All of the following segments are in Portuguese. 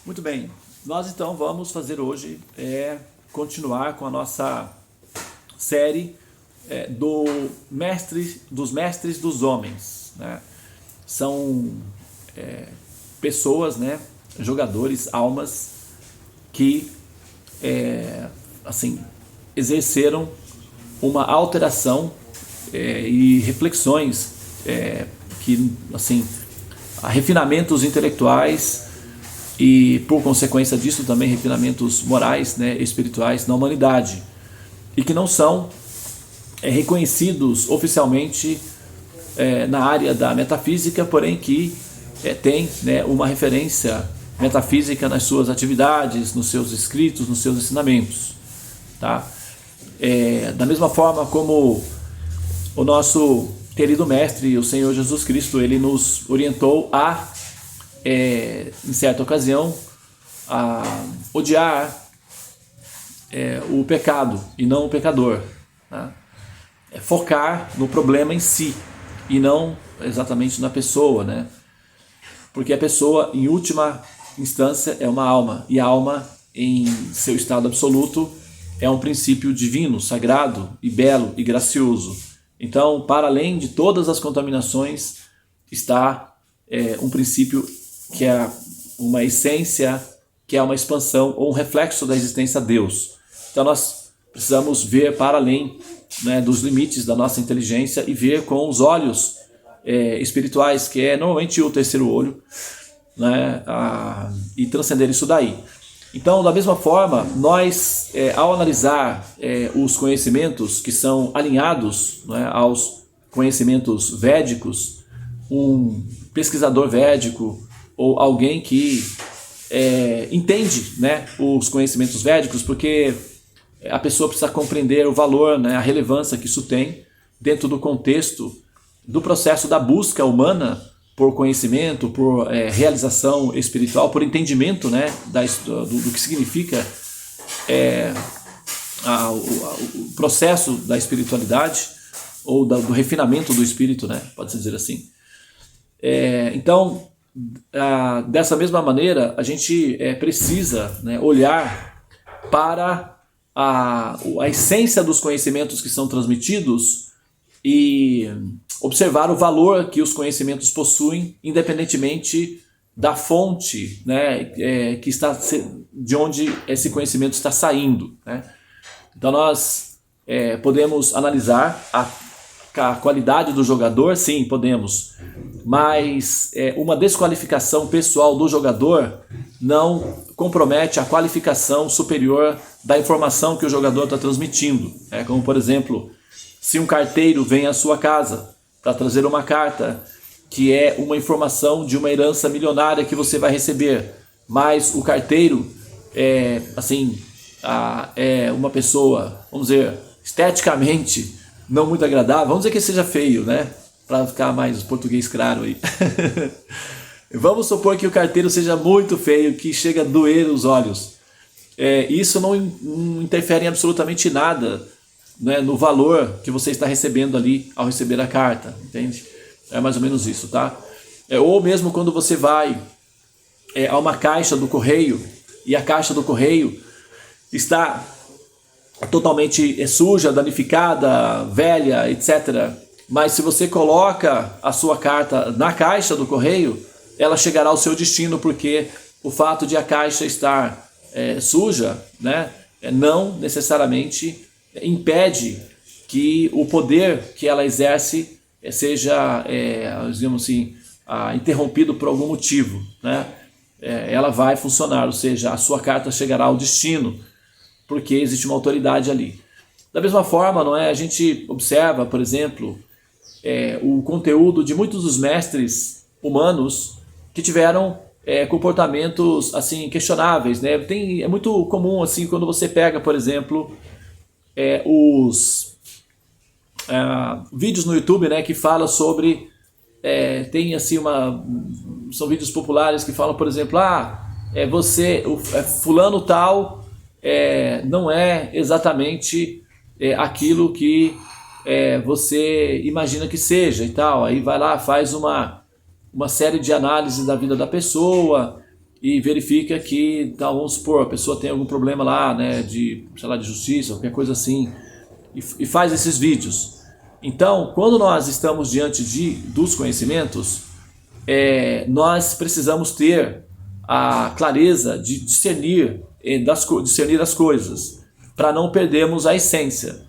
Muito bem, nós então vamos fazer hoje continuar com a nossa série dos mestres dos homens, né? São pessoas, né, jogadores, almas que assim exerceram uma alteração e reflexões que assim refinamentos intelectuais e, por consequência disso, também refinamentos morais, né, espirituais na humanidade, e que não são reconhecidos oficialmente na área da metafísica, porém que tem, né, uma referência metafísica nas suas atividades, nos seus escritos, nos seus ensinamentos. Tá? Da mesma forma como o nosso querido mestre, o Senhor Jesus Cristo, ele nos orientou a em certa ocasião, a odiar o pecado e não o pecador, né? Focar no problema em si e não exatamente na pessoa, né? Porque a pessoa, em última instância, é uma alma, e a alma, em seu estado absoluto, é um princípio divino, sagrado e belo e gracioso. Então, para além de todas as contaminações, está um princípio que é uma essência, que é uma expansão ou um reflexo da existência de Deus. Então nós precisamos ver para além, né, dos limites da nossa inteligência e ver com os olhos espirituais, que é normalmente o terceiro olho, né, e transcender isso daí. Então, da mesma forma, nós, ao analisar os conhecimentos que são alinhados, né, aos conhecimentos védicos, um pesquisador védico, ou alguém que entende, né, os conhecimentos védicos, porque a pessoa precisa compreender o valor, né, a relevância que isso tem dentro do contexto do processo da busca humana por conhecimento, por realização espiritual, por entendimento, né, do que significa o processo da espiritualidade ou do refinamento do espírito, né, pode-se dizer assim. Então, dessa mesma maneira, a gente precisa, né, olhar para a essência dos conhecimentos que são transmitidos e observar o valor que os conhecimentos possuem, independentemente da fonte, né, que está, de onde esse conhecimento está saindo, né? Então nós podemos analisar a qualidade do jogador, sim, podemos, mas uma desqualificação pessoal do jogador não compromete a qualificação superior da informação que o jogador está transmitindo. Como, por exemplo, se um carteiro vem à sua casa para trazer uma carta que é uma informação de uma herança milionária que você vai receber, mas o carteiro é uma pessoa, vamos dizer, esteticamente não muito agradável, vamos dizer que seja feio, né? Para ficar mais português claro aí. Vamos supor que o carteiro seja muito feio, que chega a doer os olhos. Isso não interfere em absolutamente nada, né, no valor que você está recebendo ali ao receber a carta, entende? É mais ou menos isso, tá? Ou mesmo quando você vai a uma caixa do correio e a caixa do correio está totalmente suja, danificada, velha, etc. Mas se você coloca a sua carta na caixa do correio, ela chegará ao seu destino, porque o fato de a caixa estar suja, né, não necessariamente impede que o poder que ela exerce seja, digamos assim, interrompido por algum motivo, né? Ela vai funcionar, ou seja, a sua carta chegará ao destino, porque existe uma autoridade ali. Da mesma forma, não é? A gente observa, por exemplo, o conteúdo de muitos dos mestres humanos que tiveram comportamentos assim questionáveis, né? É muito comum assim quando você pega, por exemplo, os vídeos no YouTube, né, que fala sobre tem assim são vídeos populares que falam, por exemplo, fulano tal não é exatamente aquilo que você imagina que seja e tal. Aí vai lá, faz uma série de análises da vida da pessoa e verifica que, então, vamos supor, a pessoa tem algum problema lá, né, de, sei lá, de justiça, qualquer coisa assim, e faz esses vídeos. Então, quando nós estamos diante dos conhecimentos, nós precisamos ter a clareza de discernir, discernir as coisas, para não perdermos a essência.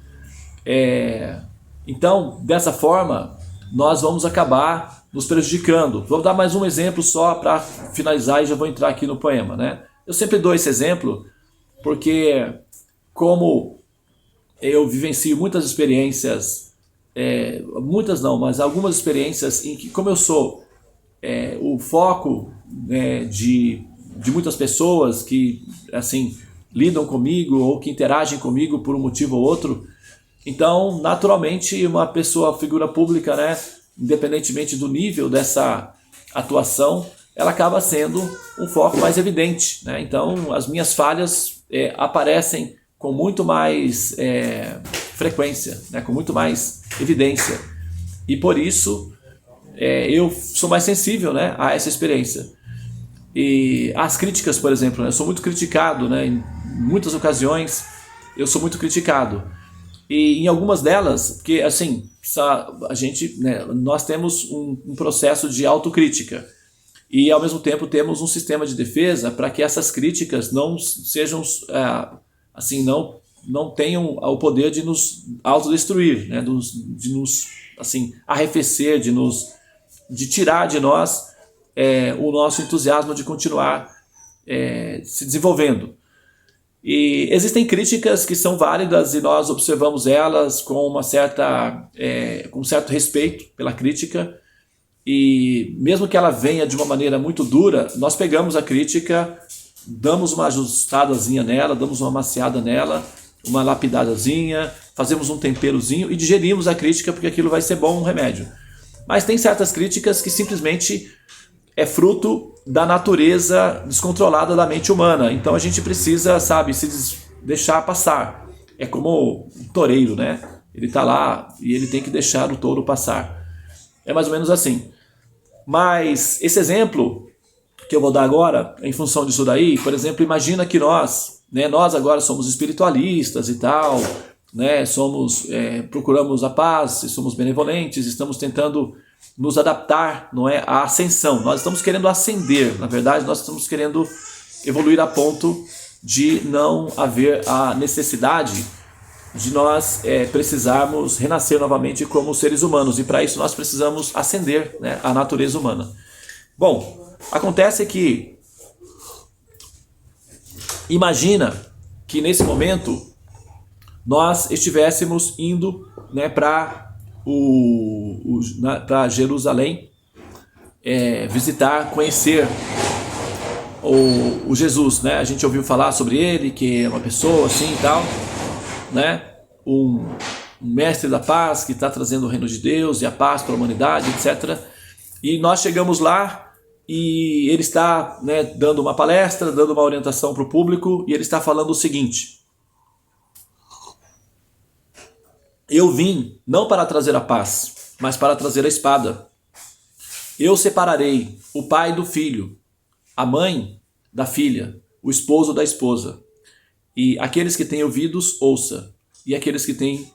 Então, dessa forma, nós vamos acabar nos prejudicando. Vou dar mais um exemplo só para finalizar e já vou entrar aqui no poema, né? Eu sempre dou esse exemplo porque, como eu vivencio muitas experiências, muitas não, mas algumas experiências em que, como eu sou o foco, né, de muitas pessoas que assim lidam comigo ou que interagem comigo por um motivo ou outro, então naturalmente uma pessoa, figura pública, né, independentemente do nível dessa atuação, ela acaba sendo um foco mais evidente, né? Então as minhas falhas aparecem com muito mais frequência, né, com muito mais evidência, e por isso eu sou mais sensível, né, a essa experiência. E as críticas, por exemplo, né, eu sou muito criticado, né, em muitas ocasiões eu sou muito criticado, e em algumas delas, porque assim, a gente, né, nós temos um processo de autocrítica e ao mesmo tempo temos um sistema de defesa para que essas críticas não sejam assim, não tenham o poder de nos autodestruir, né, de nos assim arrefecer, de tirar de nós o nosso entusiasmo de continuar se desenvolvendo. E existem críticas que são válidas e nós observamos elas com uma certa, com um certo respeito pela crítica, e mesmo que ela venha de uma maneira muito dura, nós pegamos a crítica, damos uma ajustadazinha nela, damos uma amaciada nela, uma lapidadazinha, fazemos um temperozinho e digerimos a crítica, porque aquilo vai ser bom, um remédio. Mas tem certas críticas que simplesmente é fruto da natureza descontrolada da mente humana. Então a gente precisa, sabe, se deixar passar. É como um toureiro, né? Ele está lá e ele tem que deixar o touro passar. É mais ou menos assim. Mas esse exemplo que eu vou dar agora, em função disso daí, por exemplo, imagina que nós agora somos espiritualistas e tal, né? Procuramos a paz, somos benevolentes, estamos tentando nos adaptar, não é, à ascensão. Nós estamos querendo ascender, na verdade nós estamos querendo evoluir a ponto de não haver a necessidade de nós precisarmos renascer novamente como seres humanos, e para isso nós precisamos ascender, né, a natureza humana. Bom, acontece que imagina que nesse momento nós estivéssemos indo, né, para Jerusalém, visitar, conhecer o Jesus, né? A gente ouviu falar sobre ele, que é uma pessoa assim e tal, né? Um mestre da paz que está trazendo o reino de Deus e a paz para a humanidade, etc. E nós chegamos lá e ele está, né, dando uma palestra, dando uma orientação para o público, e ele está falando o seguinte: eu vim não para trazer a paz, mas para trazer a espada. Eu separarei o pai do filho, a mãe da filha, o esposo da esposa. E aqueles que têm ouvidos, ouça. E aqueles que têm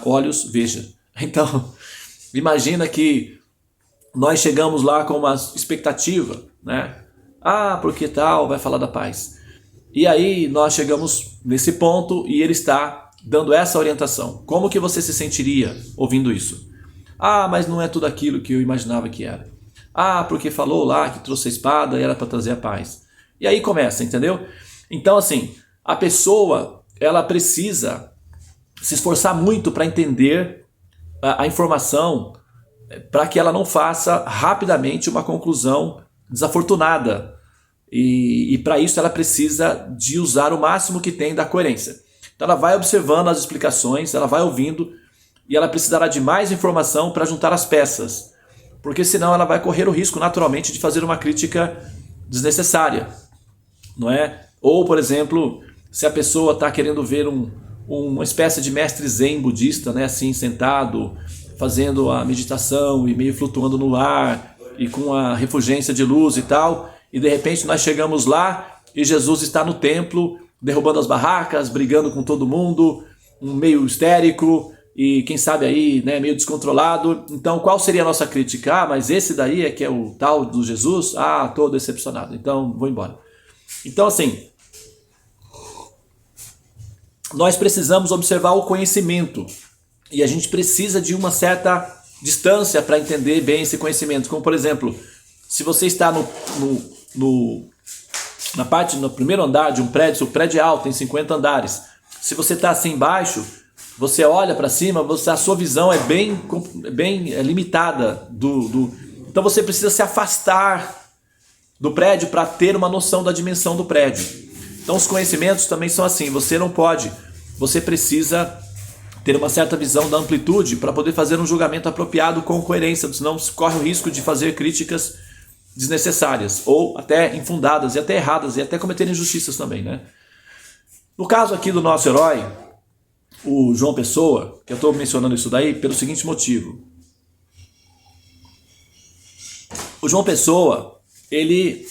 olhos, veja. Então, imagina que nós chegamos lá com uma expectativa, né? Porque tal, vai falar da paz. E aí nós chegamos nesse ponto e ele está dando essa orientação. Como que você se sentiria ouvindo isso? Mas não é tudo aquilo que eu imaginava que era. Porque falou lá que trouxe a espada e era para trazer a paz. E aí começa, entendeu? Então assim, a pessoa, ela precisa se esforçar muito para entender a informação, para que ela não faça rapidamente uma conclusão desafortunada. E para isso ela precisa de usar o máximo que tem da coerência. Então ela vai observando as explicações, ela vai ouvindo, e ela precisará de mais informação para juntar as peças, porque senão ela vai correr o risco naturalmente de fazer uma crítica desnecessária, não é? Ou, por exemplo, se a pessoa está querendo ver uma espécie de mestre zen budista, né, assim, sentado, fazendo a meditação e meio flutuando no ar e com a refulgência de luz e tal, e de repente nós chegamos lá e Jesus está no templo, derrubando as barracas, brigando com todo mundo, meio histérico e quem sabe aí, né, meio descontrolado. Então qual seria a nossa crítica? Ah, mas esse daí é que é o tal do Jesus? Ah, tô decepcionado, então vou embora. Então assim, nós precisamos observar o conhecimento e a gente precisa de uma certa distância para entender bem esse conhecimento. Como por exemplo, se você está no primeiro andar de um prédio, se o prédio é alto, tem 50 andares, se você está assim embaixo, você olha para cima, a sua visão é bem limitada. Então você precisa se afastar do prédio para ter uma noção da dimensão do prédio. Então os conhecimentos também são assim, você precisa ter uma certa visão da amplitude para poder fazer um julgamento apropriado com coerência, senão se corre o risco de fazer críticas desnecessárias, ou até infundadas, e até erradas, e até cometer injustiças também, né? No caso aqui do nosso herói, o João Pessoa, que eu estou mencionando isso daí pelo seguinte motivo. O João Pessoa, ele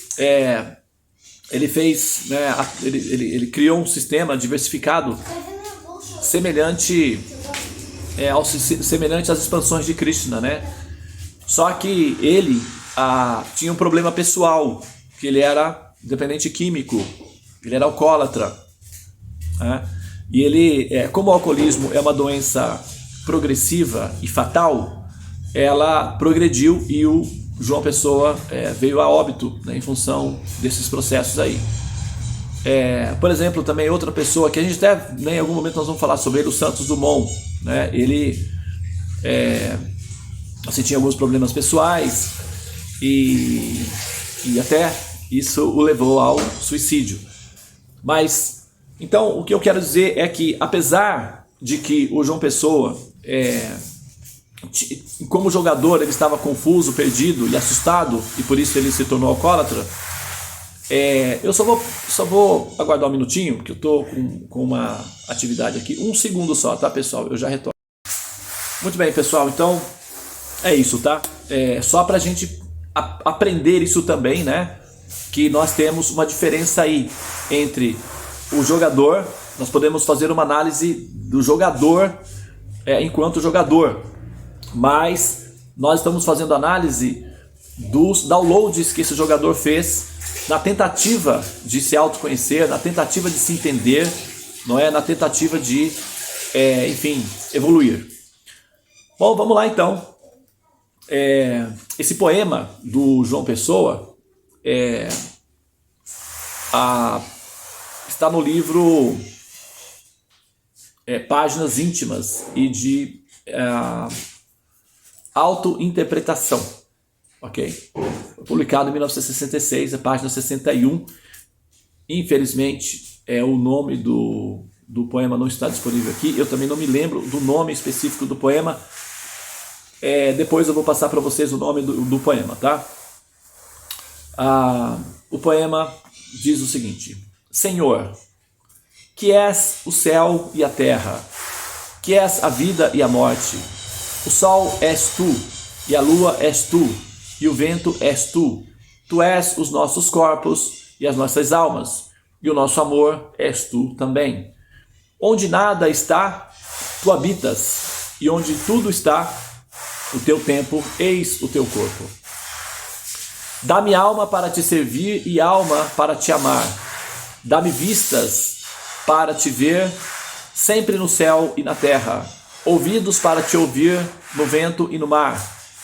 fez, né, ele criou um sistema diversificado semelhante às expansões de Krishna, né? Só que ele tinha um problema pessoal, que ele era dependente químico, ele era alcoólatra, né? E ele, como o alcoolismo é uma doença progressiva e fatal, ela progrediu e o João Pessoa veio a óbito, né, em função desses processos aí. Por exemplo, também outra pessoa que a gente até, né, em algum momento nós vamos falar sobre ele, o Santos Dumont, né? Ele assim, tinha alguns problemas pessoais e até isso o levou ao suicídio. Mas então o que eu quero dizer é que apesar de que o João Pessoa como jogador ele estava confuso, perdido e assustado e por isso ele se tornou alcoólatra, eu só vou aguardar um minutinho, porque eu estou com uma atividade aqui. Um segundo só, tá, pessoal? Eu já retorno. Muito bem, pessoal. Então, é isso, tá? Só para a gente aprender isso também, né? Que nós temos uma diferença aí entre o jogador. Nós podemos fazer uma análise do jogador enquanto jogador. Mas nós estamos fazendo análise dos downloads que esse jogador fez na tentativa de se autoconhecer, na tentativa de se entender, não é? Na tentativa de, enfim, evoluir. Bom, vamos lá então. Esse poema do João Pessoa está no livro Páginas Íntimas e de Autointerpretação. Ok? Publicado em 1966, a página 61. Infelizmente, o nome do poema não está disponível aqui. Eu também não me lembro do nome específico do poema. Depois eu vou passar para vocês o nome do poema, tá? O poema diz o seguinte: Senhor, que és o céu e a terra, que és a vida e a morte, o sol és tu, e a lua és tu, e o vento és tu. Tu és os nossos corpos e as nossas almas, e o nosso amor és tu também. Onde nada está, tu habitas, e onde tudo está, o teu tempo, eis o teu corpo. Dá-me alma para te servir e alma para te amar. Dá-me vistas para te ver, sempre no céu e na terra, ouvidos para te ouvir no vento e no mar,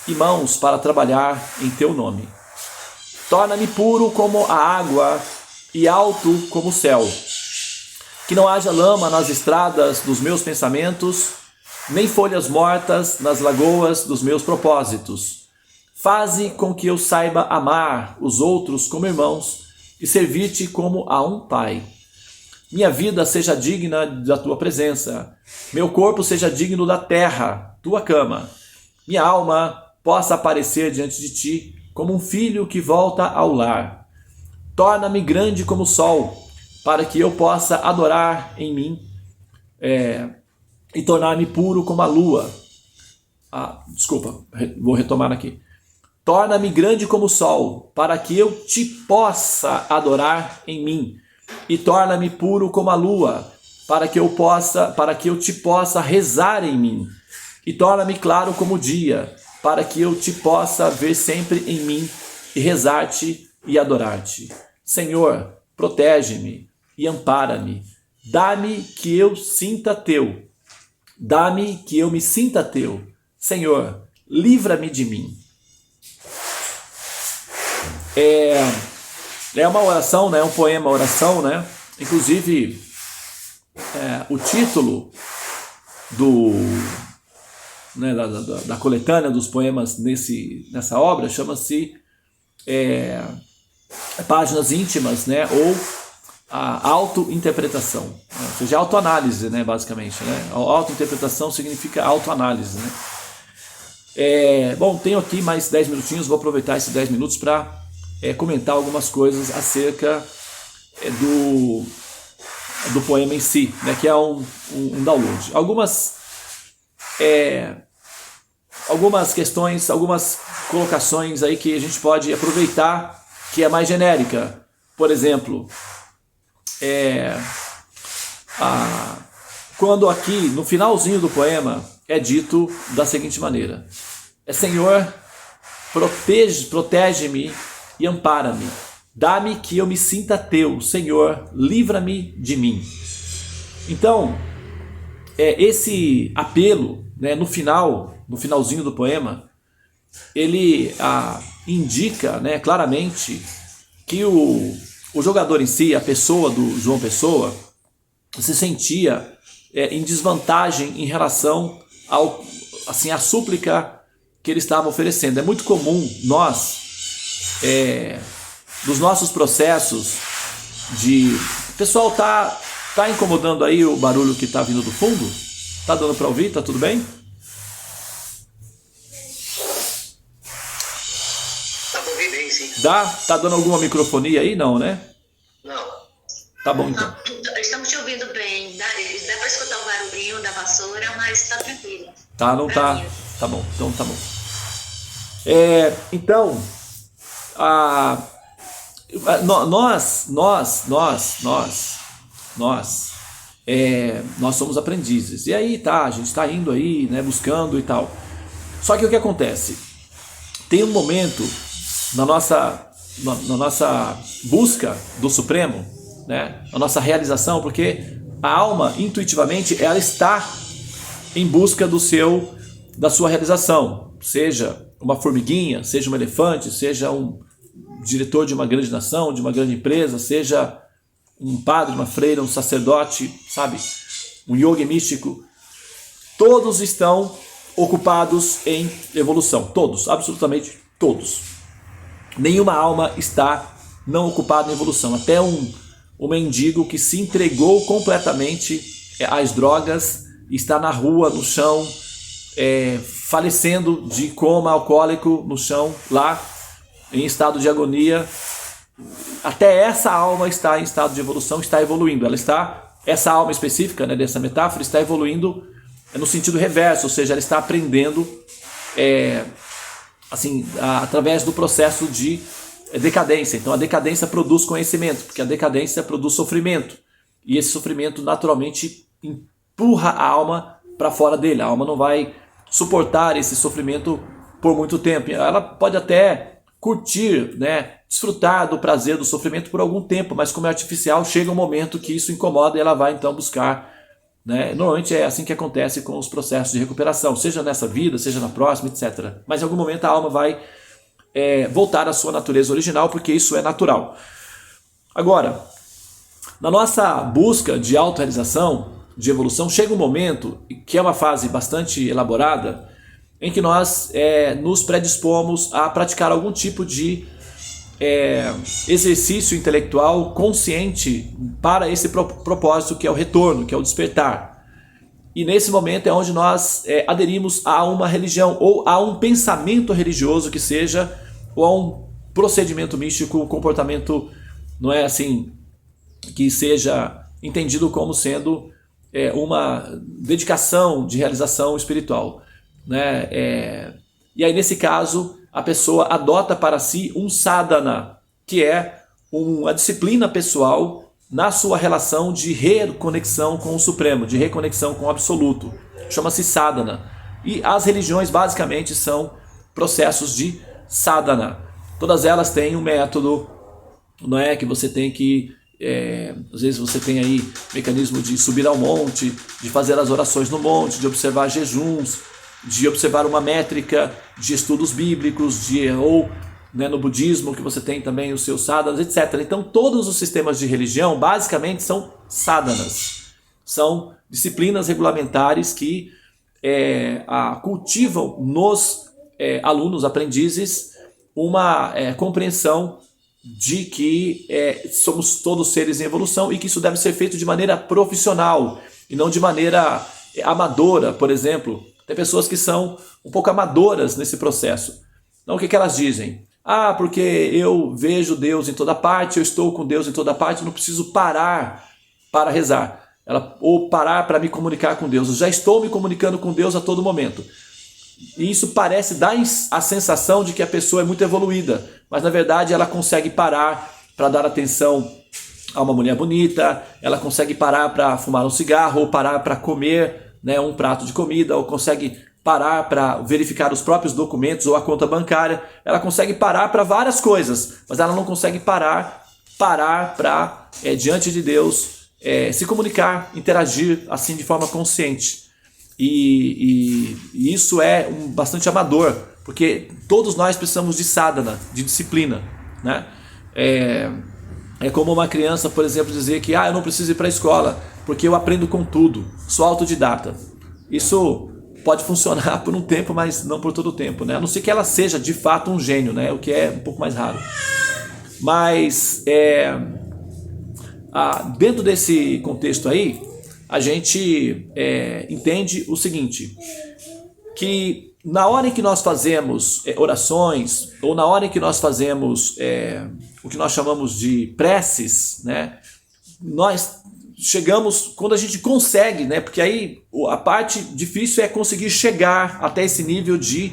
e mãos para trabalhar em teu nome. Torna-me puro como a água e alto como o céu. Que não haja lama nas estradas dos meus pensamentos, nem folhas mortas nas lagoas dos meus propósitos. Faze com que eu saiba amar os outros como irmãos e servir-te como a um pai. Minha vida seja digna da tua presença, meu corpo seja digno da terra, tua cama. Minha alma possa aparecer diante de ti como um filho que volta ao lar. Torna-me grande como o sol, para que eu possa adorar em mim e tornar-me puro como a lua. Desculpa, vou retomar aqui. Torna-me grande como o sol, para que eu te possa adorar em mim. E torna-me puro como a lua, para que eu te possa rezar em mim. E torna-me claro como o dia, para que eu te possa ver sempre em mim e rezar-te e adorar-te. Senhor, protege-me e ampara-me. Dá-me que eu sinta teu. Dá-me que eu me sinta teu. Senhor, livra-me de mim. É uma oração, né? Um poema oração, né? Inclusive, o título da coletânea dos poemas nessa obra chama-se Páginas Íntimas, né? Ou a autointerpretação, né? Ou seja, autoanálise, né? Basicamente, né? A autointerpretação significa autoanálise, né? Bom, tenho aqui mais 10 minutinhos, vou aproveitar esses 10 minutos para comentar algumas coisas acerca do poema em si, né, que é um download. Algumas questões, algumas colocações aí que a gente pode aproveitar, que é mais genérica. Por exemplo, quando aqui no finalzinho do poema é dito da seguinte maneira: Senhor, protege-me e ampara-me. Dá-me que eu me sinta teu. Senhor, livra-me de mim. Então, esse apelo, né, no finalzinho do poema, ele indica, né, claramente que o jogador em si, a pessoa do João Pessoa, se sentia em desvantagem em relação à súplica que ele estava oferecendo. É muito comum nós, dos nossos processos o pessoal tá incomodando aí o barulho que tá vindo do fundo? Tá dando para ouvir? Tá tudo bem? Dá pra ouvir bem, sim. Tá dando alguma microfonia aí? Não, né? Não. Tá bom então. Estamos te ouvindo bem. Dá para escutar o barulhinho da vassoura, mas tá tranquilo. Não tá. Tá bom, então tá bom. Então, nós somos aprendizes. E aí a gente está indo aí, né, buscando e tal. Só que o que acontece? Tem um momento na nossa busca do Supremo, né, na nossa realização, porque a alma, intuitivamente, ela está em busca da sua realização. Seja uma formiguinha, seja um elefante, seja um diretor de uma grande nação, de uma grande empresa, seja um padre, uma freira, um sacerdote, sabe, um yogi místico, todos estão ocupados em evolução, todos, absolutamente todos. Nenhuma alma está não ocupada em evolução, até um mendigo que se entregou completamente às drogas, está na rua, no chão, falecendo de coma alcoólico no chão, lá em estado de agonia. Até essa alma está em estado de evolução, está evoluindo. Essa alma específica, né, dessa metáfora, está evoluindo no sentido reverso, ou seja, ela está aprendendo através do processo de decadência. Então a decadência produz conhecimento, porque a decadência produz sofrimento. E esse sofrimento naturalmente empurra a alma para fora dele. A alma não vai suportar esse sofrimento por muito tempo. Ela pode até curtir, né, desfrutar do prazer do sofrimento por algum tempo, mas como é artificial, chega um momento que isso incomoda e ela vai então buscar, né? Normalmente é assim que acontece com os processos de recuperação, seja nessa vida, seja na próxima, etc. Mas em algum momento a alma vai voltar à sua natureza original, porque isso é natural. Agora, na nossa busca de autorrealização, de evolução, chega um momento, que é uma fase bastante elaborada, em que nós nos predispomos a praticar algum tipo de exercício intelectual consciente para esse propósito, que é o retorno, que é o despertar. E nesse momento é onde nós aderimos a uma religião, ou a um pensamento religioso que seja, ou a um procedimento místico, um comportamento, não é assim, que seja entendido como sendo uma dedicação de realização espiritual, né? E aí nesse caso a pessoa adota para si um sadhana, que é uma disciplina pessoal na sua relação de reconexão com o Supremo, de reconexão com o Absoluto. Chama-se sadhana. E as religiões basicamente são processos de sadhana. Todas elas têm um método, não é que você tem que... às vezes você tem aí mecanismo de subir ao monte, de fazer as orações no monte, de observar jejuns, de observar uma métrica de estudos bíblicos, ou no budismo que você tem também os seus sadhanas, etc. Então todos os sistemas de religião basicamente são sadhanas, são disciplinas regulamentares que cultivam nos alunos, aprendizes, uma compreensão de que somos todos seres em evolução e que isso deve ser feito de maneira profissional e não de maneira amadora. Por exemplo, tem pessoas que são um pouco amadoras nesse processo. Então o que elas dizem? Porque eu vejo Deus em toda parte, eu estou com Deus em toda parte, não preciso parar para rezar, ou parar para me comunicar com Deus, eu já estou me comunicando com Deus a todo momento. E isso parece dar a sensação de que a pessoa é muito evoluída, mas na verdade ela consegue parar para dar atenção a uma mulher bonita, ela consegue parar para fumar um cigarro, ou parar para comer um prato de comida, ou consegue parar para verificar os próprios documentos ou a conta bancária. Ela consegue parar para várias coisas, mas ela não consegue parar para, diante de Deus, se comunicar, interagir assim de forma consciente. E isso é bastante amador, porque todos nós precisamos de sadhana, de disciplina, né? É como uma criança, por exemplo, dizer que eu não preciso ir para a escola, porque eu aprendo com tudo, sou autodidata. Isso pode funcionar por um tempo, mas não por todo o tempo, né? A não ser que ela seja de fato um gênio, né? O que é um pouco mais raro. Mas dentro desse contexto aí, a gente entende o seguinte, que na hora em que nós fazemos orações, ou na hora em que nós fazemos o que nós chamamos de preces, né, nós chegamos, quando a gente consegue, né, porque aí a parte difícil é conseguir chegar até esse nível de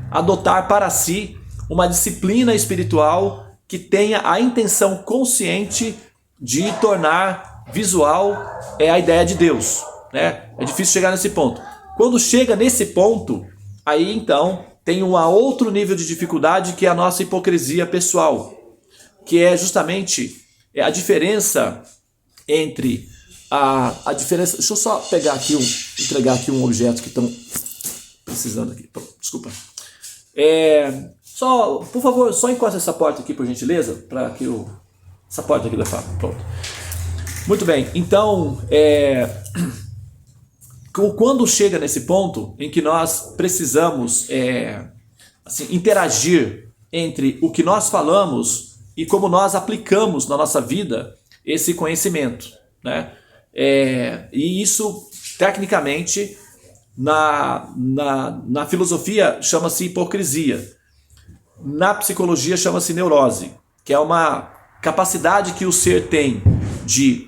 adotar para si uma disciplina espiritual que tenha a intenção consciente de tornar visual a ideia de Deus, né? É difícil chegar nesse ponto. Quando chega nesse ponto, aí então tem um outro nível de dificuldade, que é a nossa hipocrisia pessoal, que é justamente a diferença entre a diferença. Deixa eu só pegar aqui entregar aqui um objeto que estão precisando aqui. Desculpa. Por favor, só encosta essa porta aqui, por gentileza, para que essa porta aqui da fábrica. Pronto. Muito bem. Então, quando chega nesse ponto em que nós precisamos interagir entre o que nós falamos e como nós aplicamos na nossa vida esse conhecimento, né? E isso, tecnicamente, na filosofia chama-se hipocrisia. Na psicologia chama-se neurose, que é uma capacidade que o ser tem de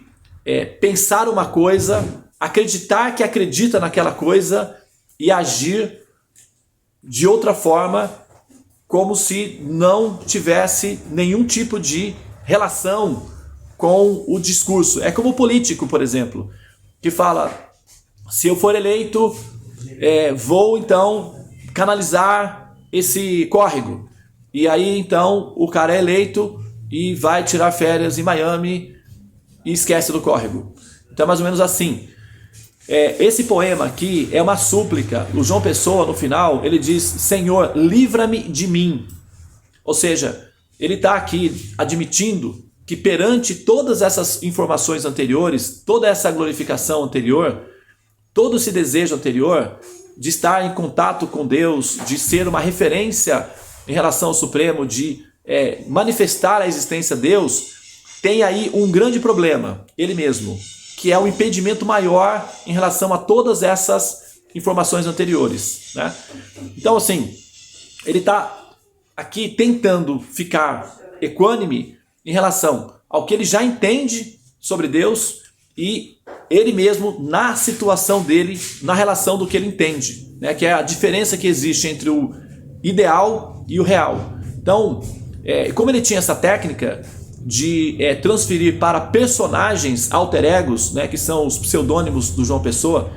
pensar uma coisa, acreditar que acredita naquela coisa e agir de outra forma, como se não tivesse nenhum tipo de relação com o discurso. É como o político, por exemplo, que fala: se eu for eleito, vou então canalizar esse córrego. E aí então o cara é eleito e vai tirar férias em Miami e esquece do córrego. Então é mais ou menos assim. Esse poema aqui é uma súplica. O João Pessoa, no final, ele diz: Senhor, livra-me de mim. Ou seja, ele está aqui admitindo que perante todas essas informações anteriores, toda essa glorificação anterior, todo esse desejo anterior de estar em contato com Deus, de ser uma referência em relação ao Supremo, de manifestar a existência de Deus, tem aí um grande problema, ele mesmo, que é o impedimento maior em relação a todas essas informações anteriores, né? Então, assim, ele está aqui tentando ficar equânime em relação ao que ele já entende sobre Deus e ele mesmo na situação dele, na relação do que ele entende, né? Que é a diferença que existe entre o ideal e o real. Então, como ele tinha essa técnica de transferir para personagens alter egos, né, que são os pseudônimos do João Pessoa,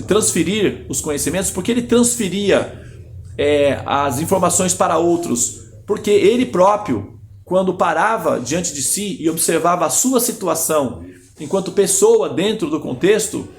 transferir os conhecimentos, porque ele transferia as informações para outros, porque ele próprio, quando parava diante de si e observava a sua situação enquanto pessoa dentro do contexto,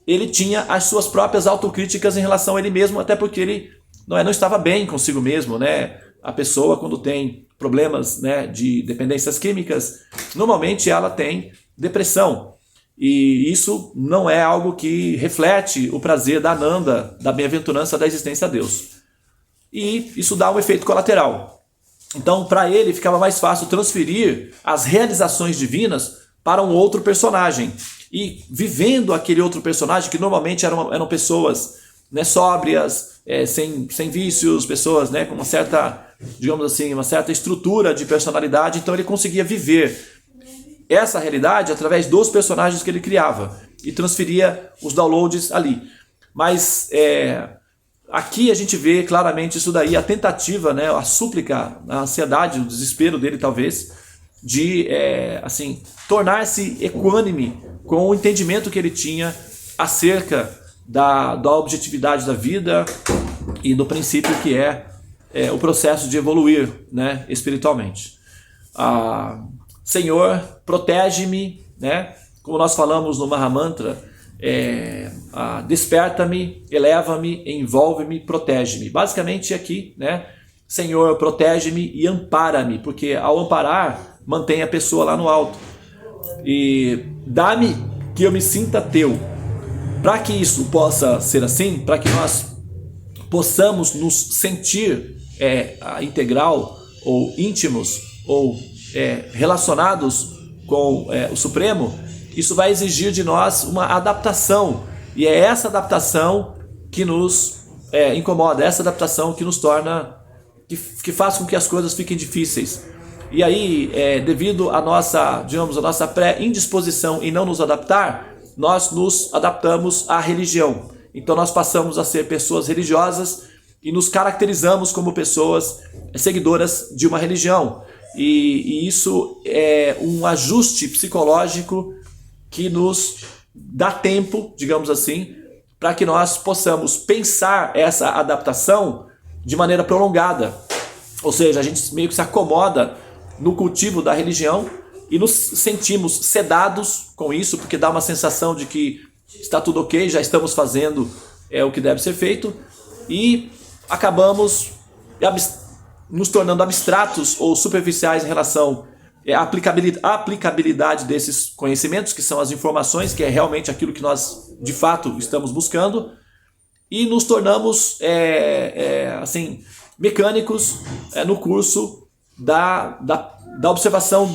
ele tinha as suas próprias autocríticas em relação a ele mesmo, até porque ele não estava bem consigo mesmo, né? A pessoa, quando tem problemas, né, de dependências químicas, normalmente ela tem depressão. E isso não é algo que reflete o prazer da Ananda, da bem-aventurança da existência a Deus. E isso dá um efeito colateral. Então, para ele, ficava mais fácil transferir as realizações divinas para um outro personagem. E vivendo aquele outro personagem, que normalmente eram pessoas, né, sóbrias, sem vícios, pessoas, né, com uma certa, digamos assim, uma certa estrutura de personalidade. Então ele conseguia viver essa realidade através dos personagens que ele criava e transferia os downloads ali. Mas aqui a gente vê claramente isso daí, a tentativa, né, a súplica, a ansiedade, o desespero dele talvez, de assim, tornar-se equânime com o entendimento que ele tinha acerca da objetividade da vida e do princípio que é o processo de evoluir, né, espiritualmente. Senhor, protege-me, né, como nós falamos no Mahamantra, desperta-me, eleva-me, envolve-me, protege-me. Basicamente aqui, né, Senhor, protege-me e ampara-me, porque ao amparar, mantém a pessoa lá no alto. E dá-me que eu me sinta teu. Para que isso possa ser assim, para que nós possamos nos sentir integral ou íntimos ou relacionados com o Supremo, isso vai exigir de nós uma adaptação. E é essa adaptação que nos incomoda, essa adaptação que nos torna, que faz com que as coisas fiquem difíceis. E aí, devido à nossa, digamos, a nossa pré-indisposição em não nos adaptar, nós nos adaptamos à religião. Então nós passamos a ser pessoas religiosas e nos caracterizamos como pessoas seguidoras de uma religião. E isso é um ajuste psicológico que nos dá tempo, digamos assim, para que nós possamos pensar essa adaptação de maneira prolongada. Ou seja, a gente meio que se acomoda no cultivo da religião e nos sentimos sedados com isso, porque dá uma sensação de que está tudo ok, já estamos fazendo o que deve ser feito, e acabamos nos tornando abstratos ou superficiais em relação à aplicabilidade desses conhecimentos, que são as informações, que é realmente aquilo que nós de fato estamos buscando, e nos tornamos assim, mecânicos no curso da observação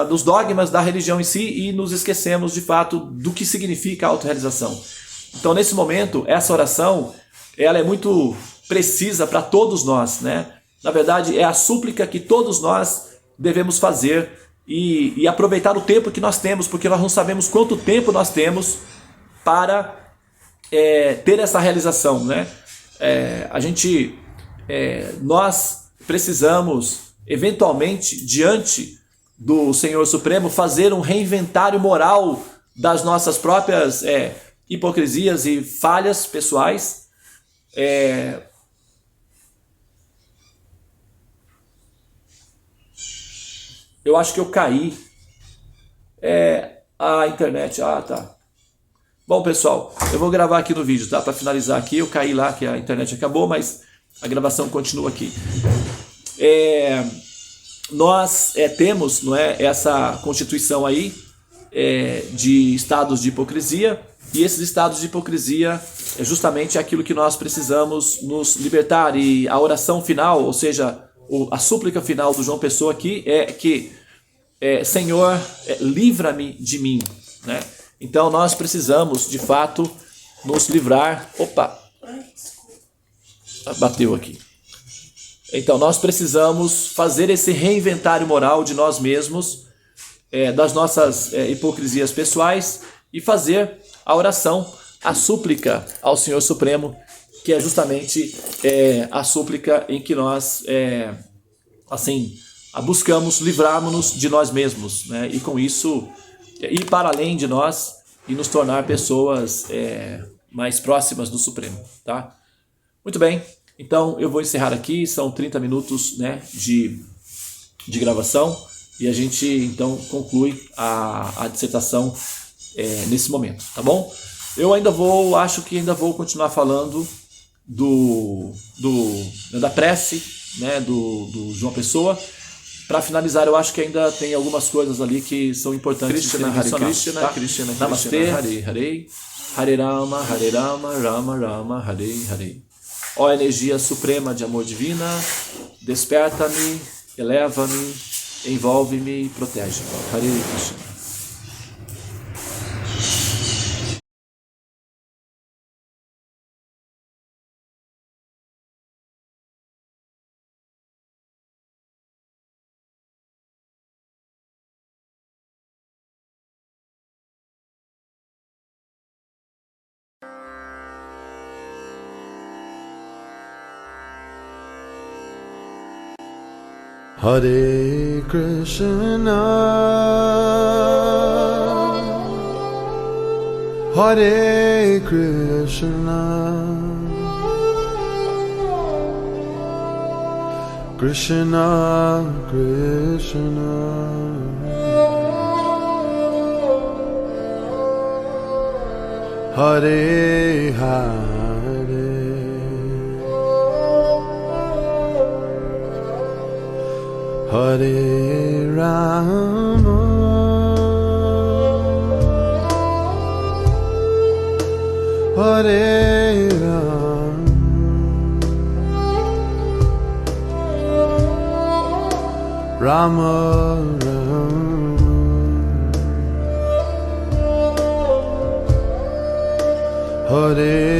dos dogmas da religião em si, e nos esquecemos de fato do que significa a autorrealização. Então nesse momento, essa oração ela é muito precisa para todos nós, né? Na verdade é a súplica que todos nós devemos fazer e aproveitar o tempo que nós temos, porque nós não sabemos quanto tempo nós temos para ter essa realização, né? Nós precisamos eventualmente, diante do Senhor Supremo, fazer um reinventário moral das nossas próprias hipocrisias e falhas pessoais. Eu acho que eu caí. A internet. Tá. Bom, pessoal, eu vou gravar aqui no vídeo, tá? Para finalizar aqui, eu caí lá, que a internet acabou, mas a gravação continua aqui. Nós temos, não é, essa constituição aí de estados de hipocrisia, e esses estados de hipocrisia é justamente aquilo que nós precisamos nos libertar. E a oração final, ou seja, a súplica final do João Pessoa aqui é que Senhor, livra-me de mim, né? Então nós precisamos de fato nos livrar. Opa, bateu aqui. Então nós precisamos fazer esse reinventário moral de nós mesmos, das nossas hipocrisias pessoais, e fazer a oração, a súplica ao Senhor Supremo, que é justamente a súplica em que nós assim buscamos livrarmos-nos de nós mesmos, né? E com isso ir para além de nós e nos tornar pessoas mais próximas do Supremo, tá? Muito bem, então eu vou encerrar aqui, são 30 minutos, né, de gravação, e a gente então conclui a dissertação nesse momento, tá bom? Eu acho que ainda vou continuar falando da prece, né, do João Pessoa. Para finalizar, eu acho que ainda tem algumas coisas ali que são importantes de serem mencionadas, tá? Namastê, Hare Hare, Hare Rama, Rama Rama, Hare Hare. Ó energia suprema de amor divina, desperta-me, eleva-me, envolve-me e protege-me. Hare Krishna. Hare Krishna, Hare Krishna, Krishna Krishna, Hare Hare, Hare Rama, Hare Rama, Rama Rama, Hare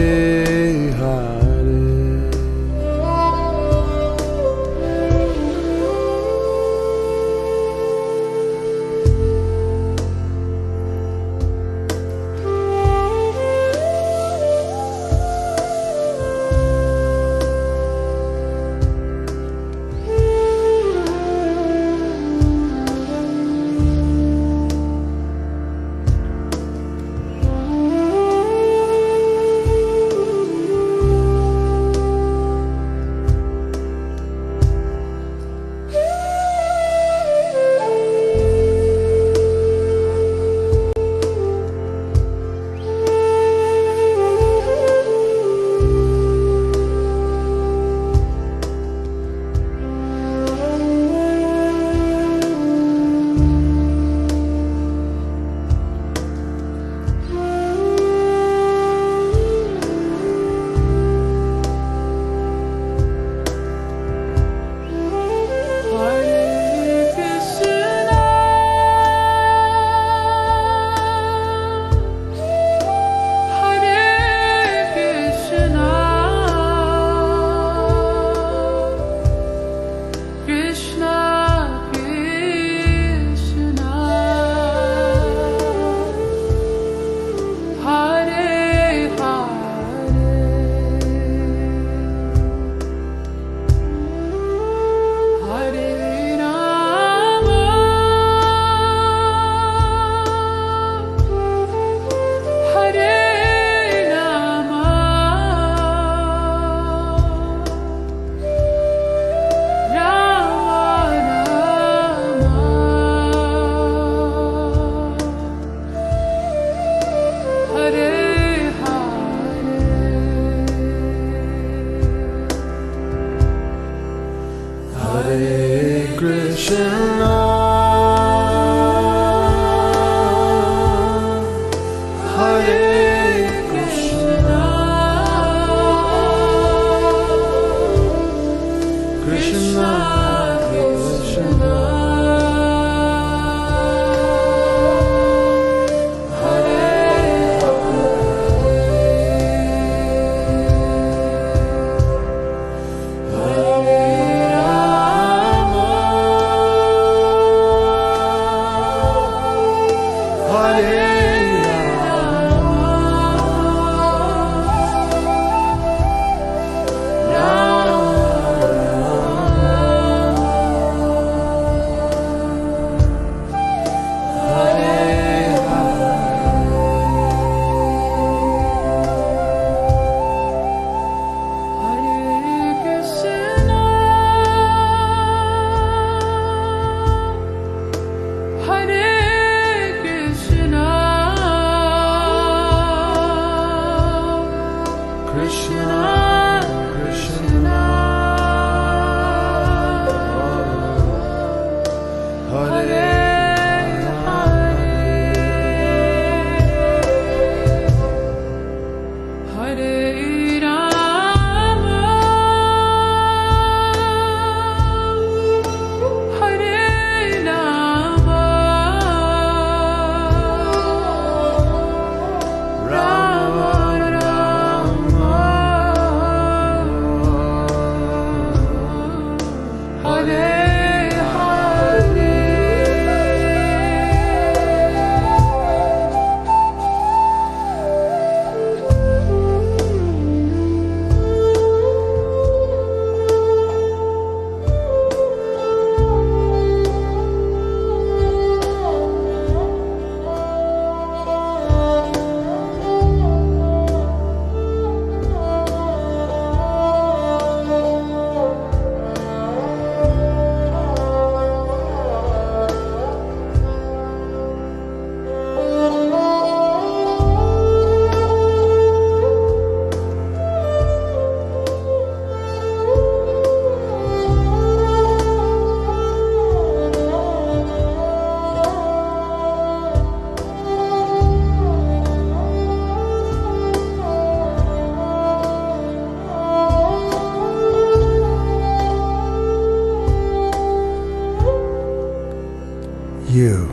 you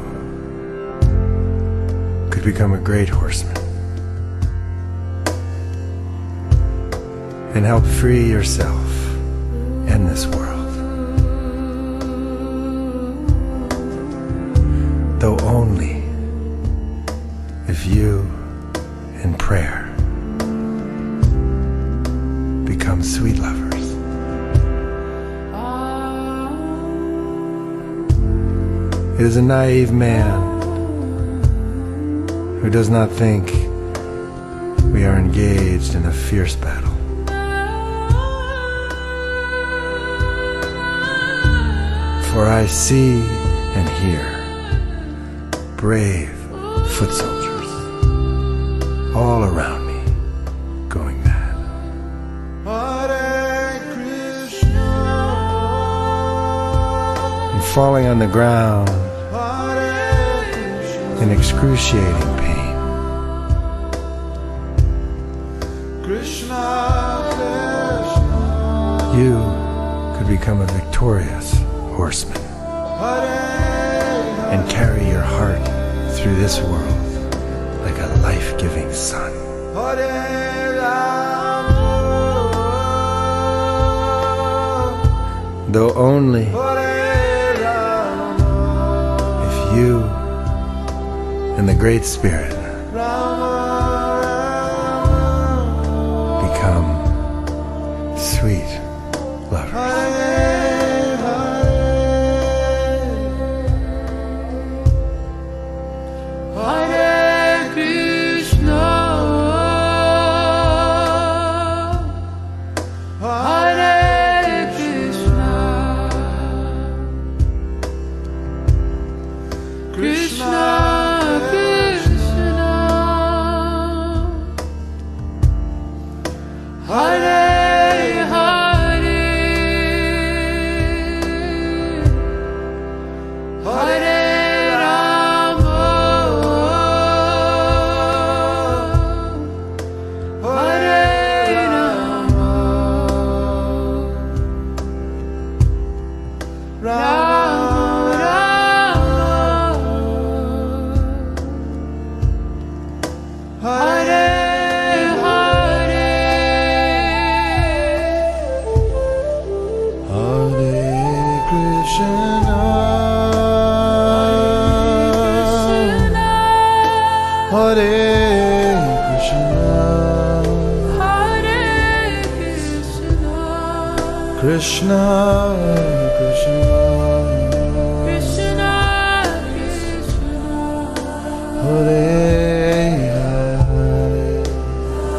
could become a great horseman and help free yourself and this world. Though only if you, in prayer, become sweet lovers. It is a naive man who does not think we are engaged in a fierce battle. For I see and hear brave foot soldiers all around me going mad. And falling on the ground in excruciating pain. You could become a victorious horseman and carry your heart through this world like a life-giving sun. Though only if you and the Great Spirit become sweet lovers. Krishna, Krishna, Krishna, Krishna, Hare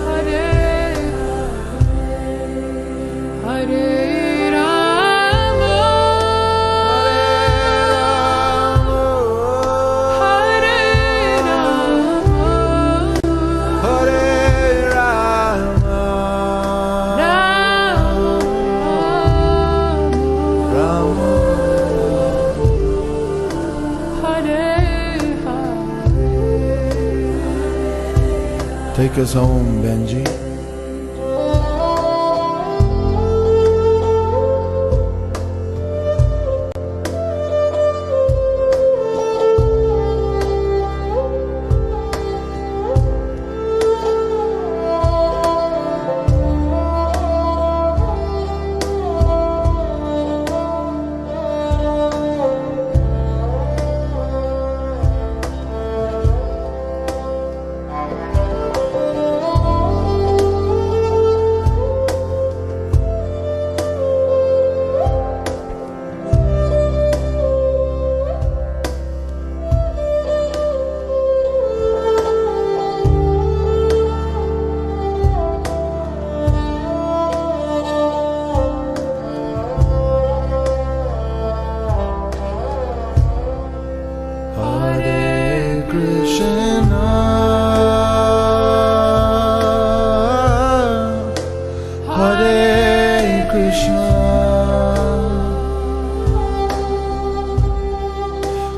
Hare, Hare Hare Rama, Hare Rama, Hare Rama, Rama, take us home, Benji.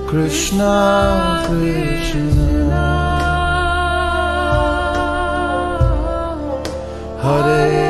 Krishna, Krishna, Hare